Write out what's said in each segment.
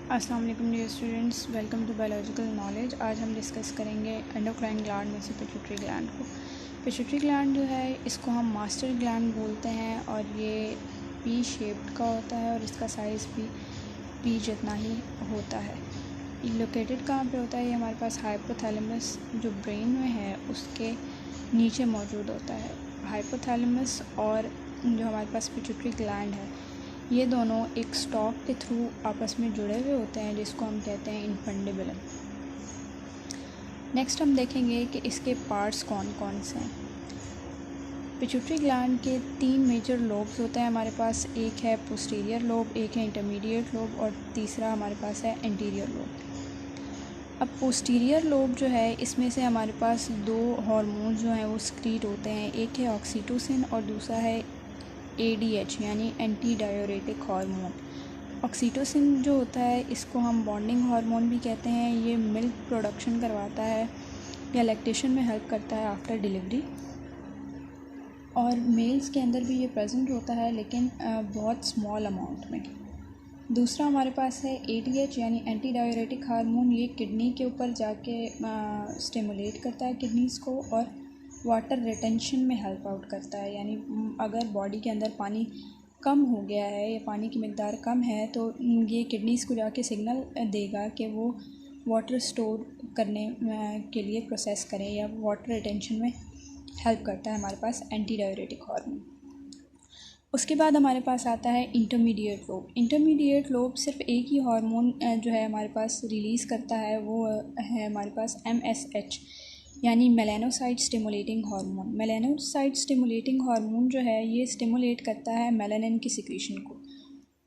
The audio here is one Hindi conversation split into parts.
अस्सलाम वालेकुम dear students, welcome to biological knowledge. आज हम डिस्कस करेंगे एंडोक्राइन ग्लैंड में से पिट्यूटरी ग्लैंड को। पिट्यूटरी ग्लैंड जो है इसको हम मास्टर ग्लैंड बोलते हैं और ये पी शेप्ड का होता है और इसका साइज़ भी पी जितना ही होता है। लोकेटेड कहाँ पे होता है? ये हमारे पास हाइपोथैलेमस जो ब्रेन में है उसके नीचे मौजूद होता है। हाइपोथैलेमस और जो हमारे पास पिट्यूटरी ग्लैंड है ये दोनों एक स्टॉक के थ्रू आपस में जुड़े हुए होते हैं जिसको हम कहते हैं इन्फंडिबुलम। नेक्स्ट हम देखेंगे कि इसके पार्ट्स कौन कौन से हैं। पिट्यूटरी ग्लैंड के 3 मेजर लोब्स होते हैं हमारे पास। एक है पोस्टीरियर लोब, एक है इंटरमीडिएट लोब और तीसरा हमारे पास है एंटीरियर लोब। अब पोस्टीरियर लोब जो है इसमें से हमारे पास 2 हार्मोन्स जो हैं वो स्क्रीट होते हैं। एक है ऑक्सीटोसिन और दूसरा है ADH यानी एंटी डाययूरेटिक हार्मोन। ऑक्सीटोसिन जो होता है इसको हम बॉन्डिंग हार्मोन भी कहते हैं। ये मिल्क प्रोडक्शन करवाता है या लैक्टेशन में हेल्प करता है आफ्टर डिलीवरी, और मेल्स के अंदर भी ये प्रेजेंट होता है लेकिन बहुत स्मॉल अमाउंट में। दूसरा हमारे पास है ADH यानी एंटी डाययूरेटिक हार्मोन। ये किडनी के ऊपर जाके स्टिमुलेट करता है किडनीज़ को और वाटर रिटेंशन में हेल्प आउट करता है। यानी अगर बॉडी के अंदर पानी कम हो गया है या पानी की मिकदार कम है तो ये किडनीज़ को जाके सिग्नल देगा कि वो वाटर स्टोर करने के लिए प्रोसेस करें या वाटर रिटेंशन में हेल्प करता है हमारे पास एंटी डाययूरेटिक हार्मोन। उसके बाद हमारे पास आता है इंटरमीडिएट लोब। इंटरमीडिएट लोब सिर्फ एक ही हार्मोन जो है हमारे पास रिलीज़ करता है, वो है हमारे पास MSH यानी melanocyte stimulating hormone. Melanocyte stimulating hormone जो है ये स्टिमुलेट करता है मेलानिन की सिक्रीशन को।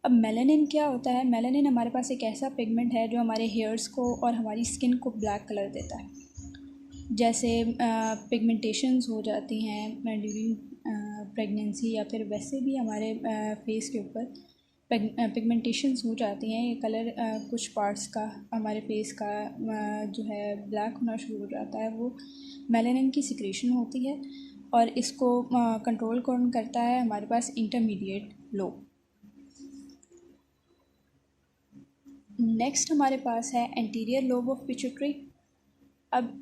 अब मेलानिन क्या होता है? मेलानिन हमारे पास एक ऐसा पिगमेंट है जो हमारे हेयर्स को और हमारी स्किन को ब्लैक कलर देता है। जैसे पिगमेंटेशंस हो जाती हैं ड्यूरिंग प्रेगनेंसी या फिर वैसे भी हमारे फेस के ऊपर पिगमेंटेशंस हो जाती हैं। ये कलर कुछ पार्ट्स का हमारे फेस का जो है ब्लैक होना शुरू हो जाता है, वो मेलानिन की सिक्रीशन होती है और इसको कंट्रोल कौन करता है? हमारे पास इंटरमीडिएट लोब। नेक्स्ट हमारे पास है एंटीरियर लोब ऑफ पिट्यूटरी। अब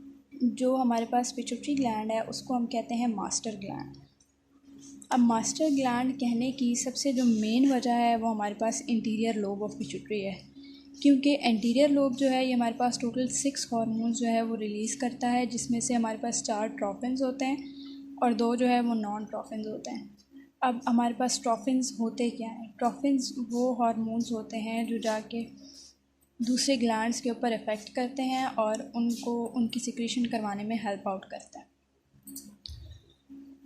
जो हमारे पास पिट्यूटरी ग्लैंड है उसको हम कहते हैं मास्टर ग्लैंड। अब मास्टर ग्लैंड कहने की सबसे जो मेन वजह है वो हमारे पास इंटीरियर लोब ऑफ पिट्यूटरी है, क्योंकि एंटीरियर लोब जो है ये हमारे पास टोटल 6 हार्मोन्स जो है वो रिलीज़ करता है, जिसमें से हमारे पास 4 ट्रोफिन्स होते हैं और 2 जो है वो नॉन ट्रोफिन्स होते हैं। अब हमारे पास ट्रोफिन्स होते क्या हैं? ट्रोफिन्स वो हार्मोन्स होते हैं जो जाके दूसरे ग्लैंड्स के ऊपर इफ़ेक्ट करते हैं और उनको उनकी सिक्रीशन करवाने में हेल्प आउट करता है।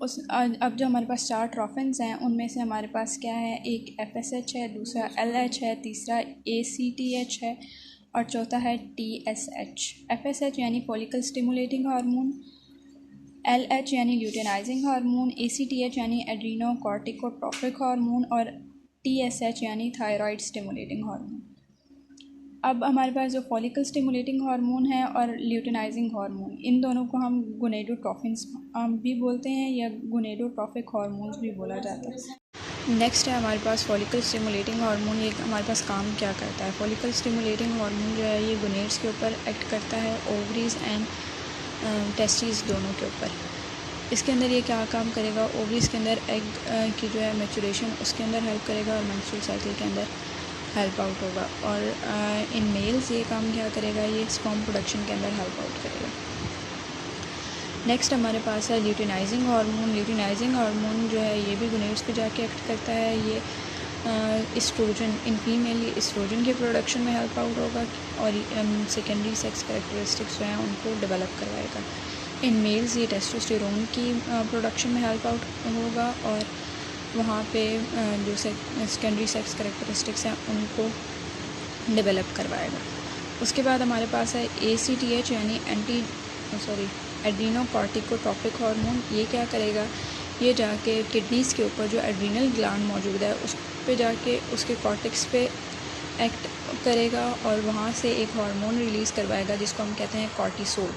अब जो हमारे पास 4 ट्रोफिन्स हैं उनमें से हमारे पास क्या है? एक FSH है, दूसरा LH है, तीसरा ACTH है और चौथा है TSH। FSH यानी फॉलिकल स्टिमुलेटिंग हार्मोन, LH यानी ल्यूटेनाइजिंग हार्मोन, ACTH यानी एड्रीनोकॉर्टिकोट्रोपिक हार्मोन और TSH यानी थायराइड स्टिमुलेटिंग हार्मोन। अब हमारे पास जो फॉलिकल स्टिमुलेटिंग हार्मोन है और ल्यूटेनाइजिंग हार्मोन, इन दोनों को हम गोनेडोट्रोफिन्स भी बोलते हैं या गोनेडोट्रोपिक हार्मोन्स भी बोला जाता है। नेक्स्ट है हमारे पास फॉलिकल स्टिमुलेटिंग हार्मोन। ये हमारे पास काम क्या करता है? फॉलिकल स्टिमुलेटिंग हार्मोन जो है ये गोनेड्स के ऊपर एक्ट करता है, ओवरीज एंड टेस्टिस दोनों के ऊपर। इसके अंदर ये क्या काम करेगा? ओवरीज के अंदर एग की जो है मैचुरेशन उसके अंदर हेल्प करेगा और मेंस्ट्रुअल साइकिल के अंदर हेल्प आउट होगा। और इन मेल्स ये काम क्या करेगा? ये स्पर्म प्रोडक्शन के अंदर हेल्प आउट करेगा। नेक्स्ट हमारे पास है ल्यूटेनाइजिंग हार्मोन। ल्यूटेनाइजिंग हार्मोन जो है ये भी गोनेड्स पे जाके एक्ट करता है। ये एस्ट्रोजन, इन फीमेल ये एस्ट्रोजन के प्रोडक्शन में हेल्प आउट होगा और सेकेंडरी सेक्स कैरेक्टरिस्टिक्स जो हैं उनको डेवलप करवाएगा। इन मेल्स ये टेस्टोस्टेरोन की प्रोडक्शन में हेल्प आउट होगा और वहाँ पे जो सेकेंडरी सेक्स कैरेक्टरिस्टिक्स हैं उनको डेवलप करवाएगा। उसके बाद हमारे पास है ACTH यानी एड्रीनोकॉर्टिकोट्रोपिक हार्मोन। ये क्या करेगा? ये जाके किडनीज़ के ऊपर जो एड्रीनल ग्लैंड मौजूद है उस पे जाके उसके कॉर्टेक्स पे एक्ट करेगा और वहाँ से एक हार्मोन रिलीज़ करवाएगा जिसको हम कहते हैं कॉर्टिसोल।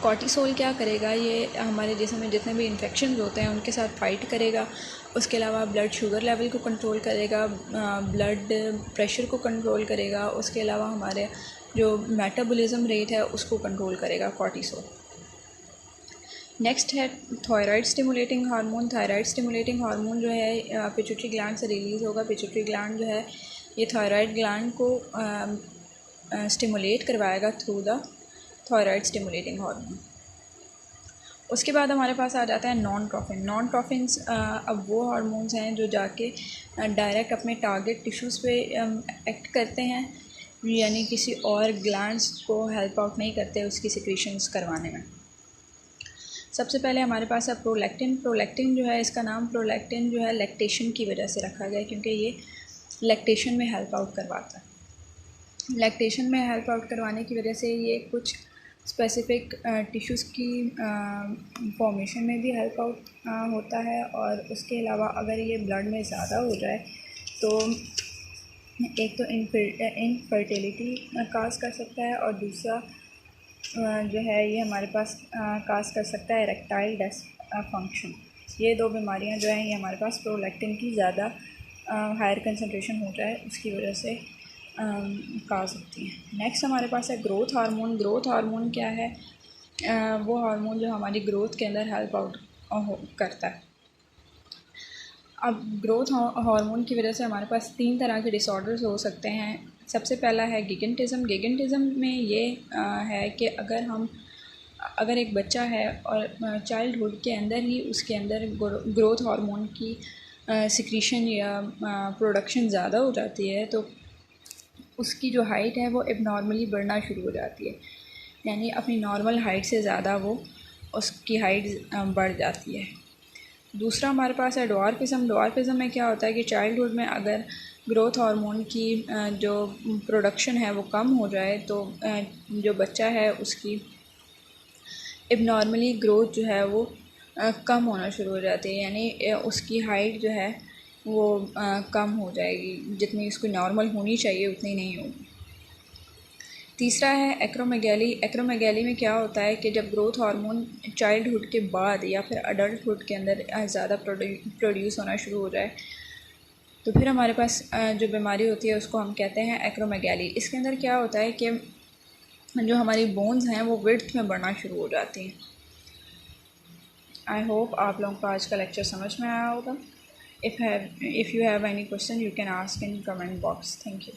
कॉर्टिसोल क्या करेगा, ये हमारे जिस्म में जितने भी इन्फेक्शन होते हैं उनके साथ फाइट करेगा। उसके अलावा ब्लड शुगर लेवल को कंट्रोल करेगा, ब्लड प्रेशर को कंट्रोल करेगा। उसके अलावा हमारे जो मेटाबॉलिज्म रेट है उसको कंट्रोल करेगा कॉर्टिसोल। नेक्स्ट है thyroid stimulating hormone. Thyroid stimulating hormone जो है पिट्यूटरी ग्लैंड से रिलीज़ होगा। पिट्यूटरी ग्लैंड जो है ये थायराइड ग्लैंड को स्टिमुलेट करवाएगा through the thyroid stimulating hormone. उसके बाद हमारे पास आ जाता है नॉन ट्रोफिन। नॉन ट्रोफिन्स अब वो हार्मोन्स हैं जो जाके डायरेक्ट अपने टारगेट टिश्यूज़ पे एक्ट करते हैं, यानी किसी और ग्लैंड्स को हेल्प आउट नहीं करते उसकी सिक्रीशंस करवाने में। सबसे पहले हमारे पास है प्रोलैक्टिन। प्रोलैक्टिन जो है, इसका नाम प्रोलैक्टिन जो है लैक्टेशन की वजह से रखा गया, क्योंकि ये लैक्टेशन में हेल्प आउट करवाता है। लैक्टेशन में हेल्प आउट करवाने की वजह से ये कुछ स्पेसिफ़िक टिश्यूज़ की फॉर्मेशन में भी हेल्प आउट होता है। और उसके अलावा अगर ये ब्लड में ज़्यादा हो जाए तो एक तो इनफर्टिलिटी काज कर सकता है, और दूसरा जो है ये हमारे पास काज कर सकता है इरेक्टाइल डिसफंक्शन। ये दो बीमारियां जो हैं ये हमारे पास प्रोलैक्टिन की ज़्यादा हायर कंसंट्रेशन हो जाए उसकी वजह से काज होती हैं। नेक्स्ट हमारे पास है ग्रोथ हार्मोन। ग्रोथ हार्मोन क्या है? वो हार्मोन जो हमारी ग्रोथ के अंदर हेल्प आउट करता है। अब ग्रोथ हार्मोन की वजह से हमारे पास 3 तरह के डिसऑर्डर्स हो सकते हैं। सबसे पहला है गिगेंटिज़म। गिगेंटिज़म में ये है कि अगर एक बच्चा है और चाइल्डहुड के अंदर ही उसके अंदर ग्रोथ हार्मोन की सिक्रीशन या प्रोडक्शन ज़्यादा हो जाती है तो उसकी जो हाइट है वो एबनॉर्मली बढ़ना शुरू हो जाती है, यानी अपनी नॉर्मल हाइट से ज़्यादा वो उसकी हाइट बढ़ जाती है। दूसरा हमारे पास है ड्वार्फिज़म। ड्वार्फिज़म में क्या होता है कि चाइल्डहुड में अगर ग्रोथ हार्मोन की जो प्रोडक्शन है वो कम हो जाए तो जो बच्चा है उसकी एबनॉर्मली ग्रोथ जो है वो कम होना शुरू हो जाती है, यानी उसकी हाइट जो है वो कम हो जाएगी, जितनी उसको नॉर्मल होनी चाहिए उतनी नहीं होगी। तीसरा है एक्रोमेगैली। एक्रोमेगैली में क्या होता है कि जब ग्रोथ हार्मोन चाइल्डहुड के बाद या फिर अडल्टहुड के अंदर ज़्यादा प्रोड्यूस होना शुरू हो जाए तो फिर हमारे पास जो बीमारी होती है उसको हम कहते हैं एक्रोमेगैली। इसके अंदर क्या होता है कि जो हमारी बोन्स हैं वो विड्थ में बढ़ना शुरू हो जाती हैं। आई होप आप लोगों को आज का लेक्चर समझ में आया होगा। If you have any question you can ask in comment box. Thank you.